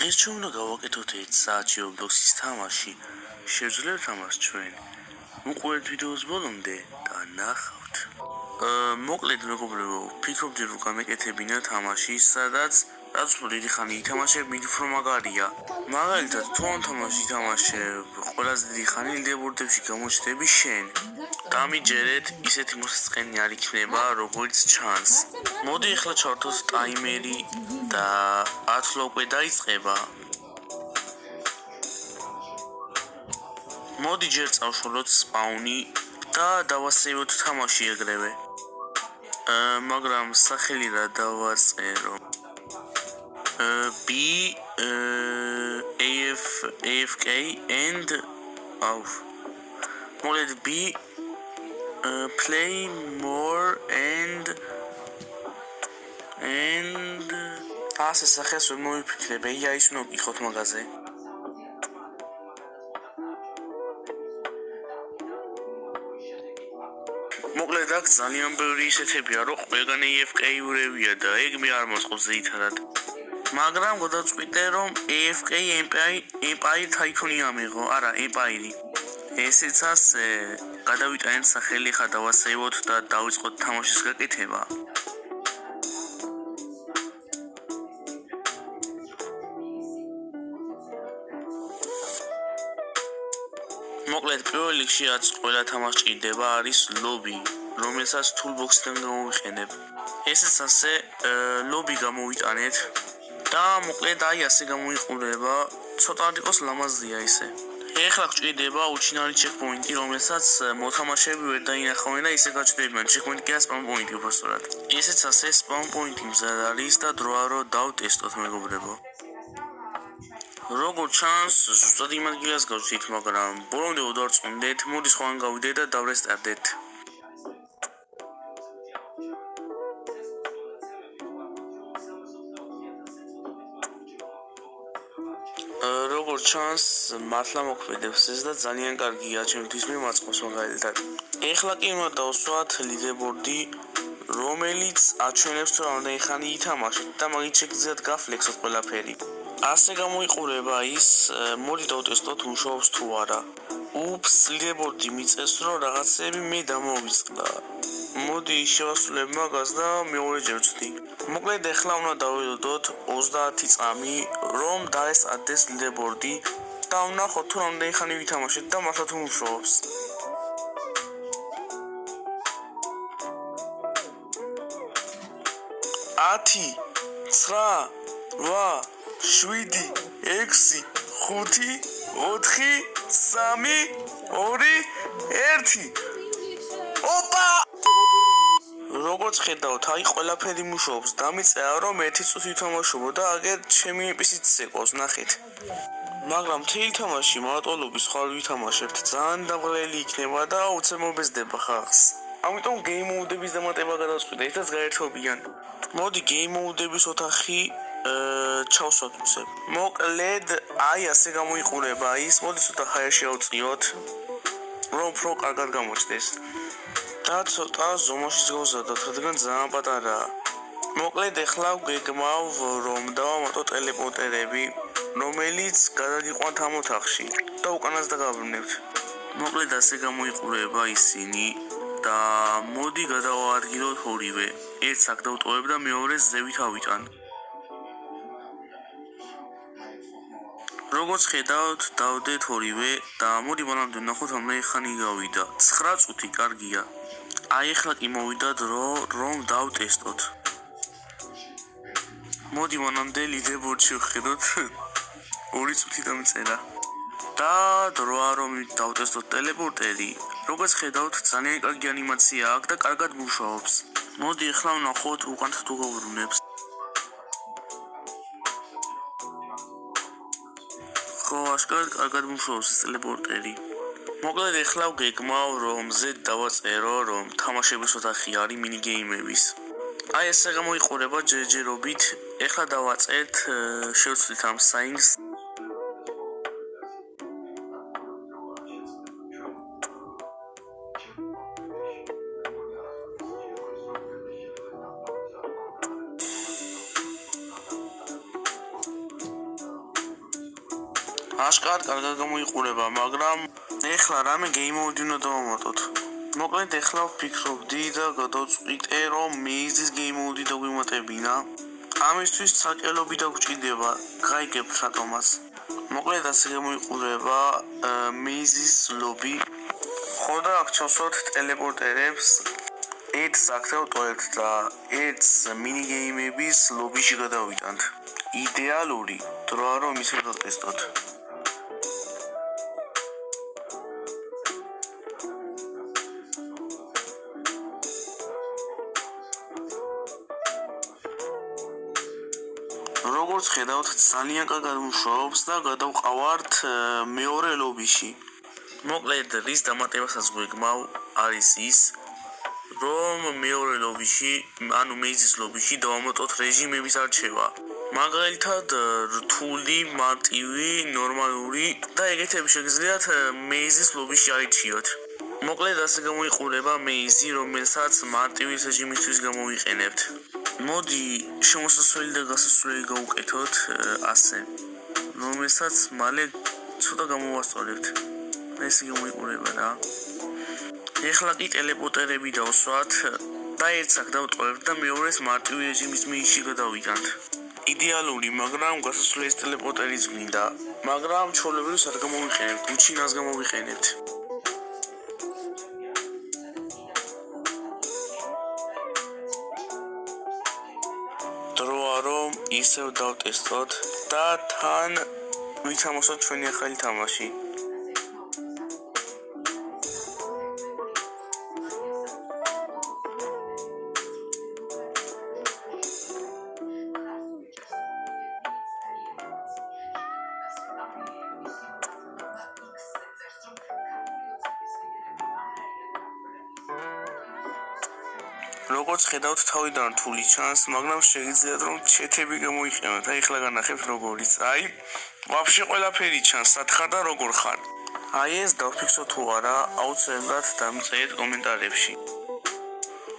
დღეს ჩვენ უნდა გავაკეთოთ 1 საათში Roblox-ის თამაში. შევძლებთ ამას ჩვენ. უყურეთ ვიდეოს ბოლომდე და ნახავთ. მოკლედ მეგობრებო, ვფიქრობდი რომ გამეკეთებინა თამაში, სადაც რაც დიდი ხანი ითამაშებ, მით უფრო მაგარია. მაგალითად, თუ ამ თამაშს ითამაშებ, ყველაზე დიდი ხანი ლიდერბორდებში გამოჩნდები შენ. გამიჯერეთ, ისეთი მოსაწყენი არ იქნება, როგორც ჩანს. მოდი ახლა ჩავთვალოთ ტაიმერი და 10 ლოკვე დაიწყება. მოდი ჯერ წავშალოთ სპაუნი და დავასეივოთ თამაში ეგრევე. მაგრამ სახელი რა დავაწერო? B AFK and molet B play more and ასე სახეს ვერ მოვიფიქრებ, AI-ს უნდა ვიყოთ მაგაზე. მოკლედ აქ ძალიან ბევრი ისეთებია, რომ ყველგან AFK-ურევია და ეგ მე არ მოსყავს ზეითადად. მაგრამ გადავწყვიტე რომ AFK Empire Tycoon-ი ამიღო, არა, Empire. ესეც ასე გადავიტანეთ სახელი, ხა დავასეივოთ და დავიწყოთ თამაშის გაკეთება. მოკლედ პირველ რიგში რაც ყველა თამაშს ჭირდება არის ლობი, რომელსაც toolbox-დან გამოვიყენებ. ესეც ასე ლობი გამოვიტანეთ და მოკლედ აი ასე გამოიყურება, ცოტა იყოს ლამაზია ისე. ეხლა გჭირდება უჩინარი checkpoint-ი, რომელსაც მოთამაშეები ვერ დაინახავენ და ისე გაჩნდებიან. checkpoint-ი კი spawn point-ი უბრალოდ. ესეც ასე spawn point-ი მზად არის და დროა რომ დავტესტოთ მეგობრებო. როგორც ჩანს, ზუსტად იმ ადგილას გავჩით, მაგრამ ბოლომდე ვდარწმუნდეთ, მოდი სხვაგან გავიდეთ და დავრესტარდეთ. როგორც ჩანს, მართლა მოქმედებს ეს და ძალიან კარგია ჩემთვის მე მაწყობს მაგალითად. ეხლა კი უნდა დავსვათ ლიდერბორდი, რომელიც აჩვენებს თუ რამდენი ხანი ითამაშეთ და მაგით შეგიძლიათ გაფლექსოთ ყველაფერი. ასე გამოიყურება ის, მოდი დავტესტოთ მუშაობს თუ არა. უფს, ლიდერბორდი მიწევს რომ რაღაცები მე დამოვიწყდა. მოდი შევასრულებ მაგას და მეორეჯერ ვწვდი. მოკლედ ახლა უნდა დავიდოდოთ 30 წამი, რომ დაესწრდეს ლიდერბორდი და ვნახოთ თუ რამდენი ხანი ვითამაშეთ და მართლა თუ მუშაობს. ათი, 9, 8, 7, 6, 5, 4, 3, 2, 1. ოპა! როგორც ხედავთ, აი ყველაფერი მუშაობს. დამიწერა რომ 1 წუთი ვითამაშობო და აგერ ჩემი ეპისიც ეკოს, ნახეთ. მაგრამ მთელი თამაში მარტოლობის ხარ ვითამაშებთ, ძალიან დაღლელი იქნება და უცებ მობეზდება ხალხს. ამიტომ game mode-ების დამატება გადავწყვიტე, ერთად გაერთობიან. მოდი game mode-ების ოთახი ჩავსვათ უცებ. მოკლედ აი ასე გამოიყურება ის, მოდი ცოტა ჰაერში ავწიოთ, რომ უფრო კარგად გამოჩნდეს. და ცოტა ზომაშიც გავზადოთ, რადგან ძალიან პატარაა. მოკლედ ახლა გეგმავ რომ დავამატო ტელეპორტერები, რომელიც გადაგიყვანთ ამ ოთახში და უკანას დაგაბრუნებთ. მოკლედ ასე გამოიყურება ისინი და მოდი გადავაადგილოთ ორივე. ერთს აქ დავტოვებ და მეორეს ზევით ავიტან. როგორც ხედავთ, დავდეთ ორივე და მოდი მანამდე ვნახოთ რამდენი ხანი გავიდა. 9 წუთი, კარგია. აი ახლა კი მოვიდა დრო რომ დავტესტოთ. მოდი მანამდე ლიდერბორდში ვხედოთ. 2 წუთი დამწერა. და დროა რომ დავტესტოთ ტელეპორტერი. როგორც ხედავთ, ძალიან კარგი ანიმაცია აქვს და კარგად მუშაობს. მოდი ახლა ვნახოთ უკანთ თუ გავბრუნებს. ხო, აშკარად კარგად მუშაობს ეს ტელეპორტერი. მოკლედ ახლა გეგმავ რომ ზედ დავაწერო რომ თამაშების ოთახი არის მინიგეიმების. აი ესე გამოიყურება ჯერჯერობით. ახლა დავაწერთ, შევცვლით ამ საინგს. აშკარად კარგად გამოიყურება, მაგრამ ეხლა რამე game mode უნდა დავამატოთ. მოკლედ ეხლა ვფიქრობდი და გადავწყვიტე, რომ Maze-ის game mode დავიმატებინა. ამისთვის საკელობი დაგჭირდება, გაიგებთ რატომაც. მოკლედ ასე გამოიყურება Maze-ის lobby. ხო და აქ ჩავსვათ ტელეპორტერებს. ერთს აქ დავტოვებთ და ერთს მინიგეიმების ლობიში გადავიტანთ. იდეალური დროა რომ ისე დავტესტოთ. როგორც ხედავთ, ძალიან კარგად მუშაობს და გადავყავართ მეორე ლობიში. მოკლედ რის დამატებასაც გვეგმავ არის ის, რომ მეორე ლობიში, ანუ Maze-ის ლობიში დავამატოთ რეჟიმების არჩევა. მაგალითად, რთული, მარტივი, ნორმალური და ეგეთები შეგიძლიათ Maze-ის ლობიში აირჩიოთ. მოკლედ ასე გამოიყურება Maze-ი, რომელსაც მარტივი რეჟიმისთვის გამოვიყენებთ. მოდი შემოსასვლელი და გასასვლელი გავუკეთოთ ასე, რომელსაც მალე ცოტა გამოვასწორებთ. ესე გამოიყურება რა. ეხლა კი ტელეპორტერები დავსვათ და ერთს აქ დავტოვებთ და მეორეს მარტივი რეჟიმის მიში გადავიტანთ. იდეალური, მაგრამ გასასვლელის ტელეპორტერიც გვინდა, მაგრამ ჩვეულებრივს არ გამოვიყენებთ, გუჩინას გამოვიყენებთ. დროა რომ ისევ დავტესტოთ და თან ვითამაშოთ ჩვენი ახალი თამაში. როგორც ხედავთ, თავიდან რთული ჩანს, მაგრამ შეგიძლიათ რომ ჩეთები გამოიყენოთ. აი ახლა განახებთ როგორიც. აი, ვაფშე ყველაფერი ჩანს, სათხარ და როგორ ხარ. აი ეს დავფიქსოთ თუ არა, აუცილებლად დამწერეთ კომენტარებში.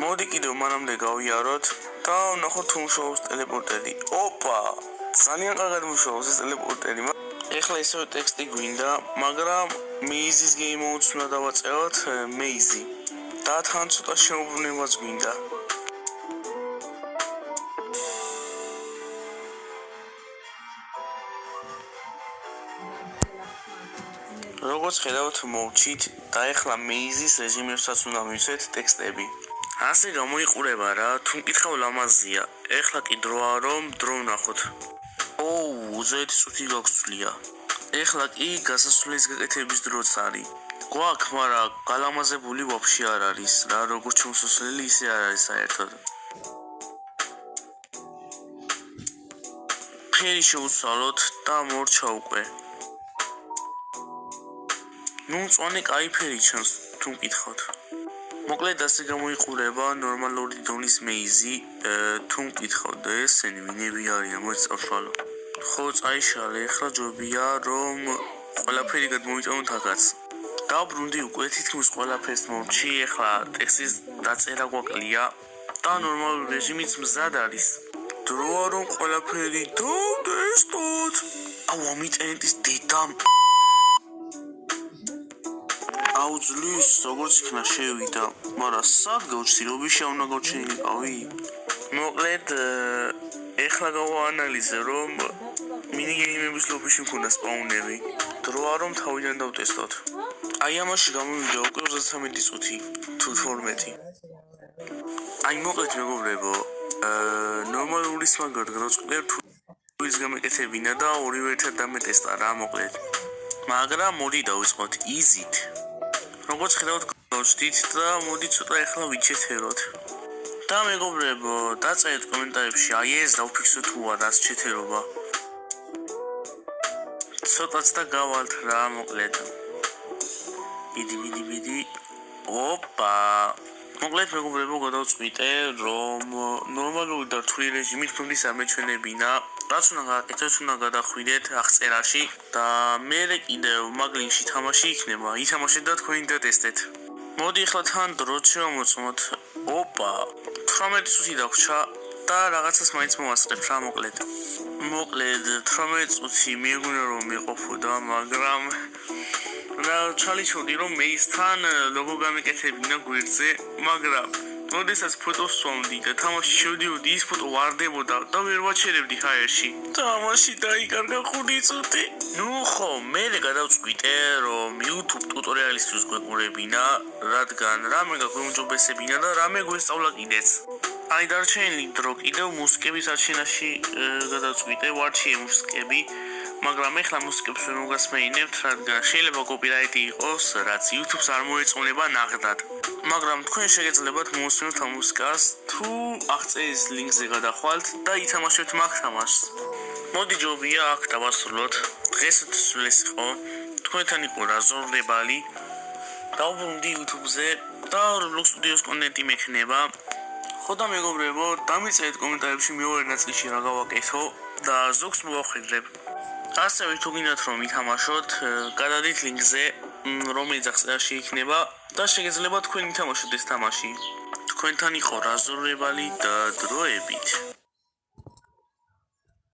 მოდი კიდევ მანამდე გავიაროთ და ვნახოთ თუ მუშაობს ტელეპორტერი. ოპა! ძალიან კარგად მუშაობს ეს ტელეპორტერი. ეხლა ისევ ტექსტი გვინდა, მაგრამ Maze-ის game mode-ს უნდა დავაწეროთ Maze-ი. და თან ცოტა შეუბრუნებაც გვინდა. როგორც ხედავთ, მოვჩით და ეხლა Maze-ის რეჟიმებსაც უნდა მივცეთ ტექსტები. ასე გამოიყურება რა, თუ მკითხავ ლამაზია. ეხლა კი დროა რომ დრო ვნახოთ. ოუ, ზედ წუთი გაგვცვლია. ეხლა კი გასასვლელის გაკეთების დროც არის. გვაქვს, მაგრამ გალამაზებული ვაფშე არ არის რა, როგორც შემოსასვლელი ისე არ არის საერთოდ. ფერი შევცვალოთ და მორჩა უკვე. ნუ მწვანე კაი ფერი ჩანს, თუ მკითხავთ. მოკლედ ასე გამოიყურება ნორმალური დონის Maze-ი, თუ მკითხავთ და ესენი ვინები არიან, მოიწავშვალო. ხო, წაიშალე, ეხლა ჯობია რომ ყველაფერი გადმოვიტანოთ აქაც. დავბრუნდი უკვე თითქმის ყველაფერს მოვჩი, ეხლა ტექსტის დაწერა გვაკლია და ნორმალური რეჟიმიც მზად არის. დროა რომ ყველაფერი დავტესტოთ. აუ, ამიტენეტის დედამ აუძლის, როგორც იქნა შევიდა, მაგრამ სად გავჩი, რობიშა უნდა გავჩენილიყავი? მოკლედ, ეხლა გავაანალიზე, რომ მინიგეიმების ლობიში მქონდა სპაუნები. დროა რომ თავიდან დავტესტოთ. აი ამაში გამოვიდა უკვე 33 წუთი, თუ 12. აი მოკლედ მეგობრებო, ნორმალურის მაგალითად გადავწყვიტე რთულის გამეკეთებინა და ორივე ერთად დამეტესტა რა მოკლედ. მაგრამ მოდი დავიწყოთ easy-ით. როგორც ხედავთ, გავჩდით და მოდი ცოტა ეხლა ვიჩეთეროთ. და მეგობრებო, დაწერეთ კომენტარებში, აი ეს დავფიქსოთ თუ არა ჩეთერობა. ცოტაც და გავალთ რა მოკლედ. იდი. ოპა. მოკლედ მეგობრებო, გადავწყვიტე, რომ ნორმალური და რთული რეჟიმით გუნდის ამეჩვენებინა. რაც უნდა გაკეთოთ, უნდა გადახვიდეთ აღწერაში და მე კიდევ მაგ-ლინკში თამაში იქნება. ითამაშეთ და თქვენ დატესტეთ. მოდი ახლა თან დროც შევამოწმოთ. ოპა. 18 წუთი დაგვრჩა და რაღაცას მაინც მოვასწრებ რა მოკლედ. მოკლედ 18 წუთი მიეგონა რომ მეყოფოდა, მაგრამ და ჩალიჩოდი რომ მეისთან ლოგო გამეკეთებინა გვერდზე, მაგრამ როდესაც ფოტოს ვსვამდი და თამაში შევდიოდი, ის ფოტო ვარდებოდა და ვერ ვაჩერებდი ჰაერში. თამაში დაიკარგა 5 წუთი. ნუ ხო, მე გადავწყვიტე რომ YouTube ტუტორიალისთვის გვეყურებინა, რადგან რამე გაგვეუმჯობესებინა და რამე გვესწავლა კიდეც. აი დარჩენილი დრო კიდევ მუსიკების არჩენაში გადავწყვიტე, ვარჩიე მუსიკები, მაგრამ ეხლა მუსიკებს ვერ მოგასმეინებთ, რადგან შეიძლება კოპირაიტი იყოს, რაც YouTube-ს არ მოეწონება ნაღდად. მაგრამ თქვენ შეგეძლებათ მოусმინოთ ამ მუსიკას, თუ აღწერის ლინკზე გადახვალთ და ითამაშებთ მაგ თამაშს. მოდი ჯობია აქ დავასრულოთ. დღესაც ეს იყო. თქვენთან იყო რაზორ ლებალი. დავბრუნდი YouTube-ზე და Roblox Studios კონტენტი მექნება. ხო და მეგობრებო, დამიწერეთ კომენტარებში მეორე ნაწილში რა გავაკეთო და ზოგს მოვახვედრებ. ასევე თუ გინდათ რომ ითამაშოთ, გადადით ლინკზე, რომელიც აღწერაში იქნება და შეგეძლებათ თქვენ ითამაშოთ ეს თამაში. თქვენთან იყო რაზორ ლებალი და დროებით.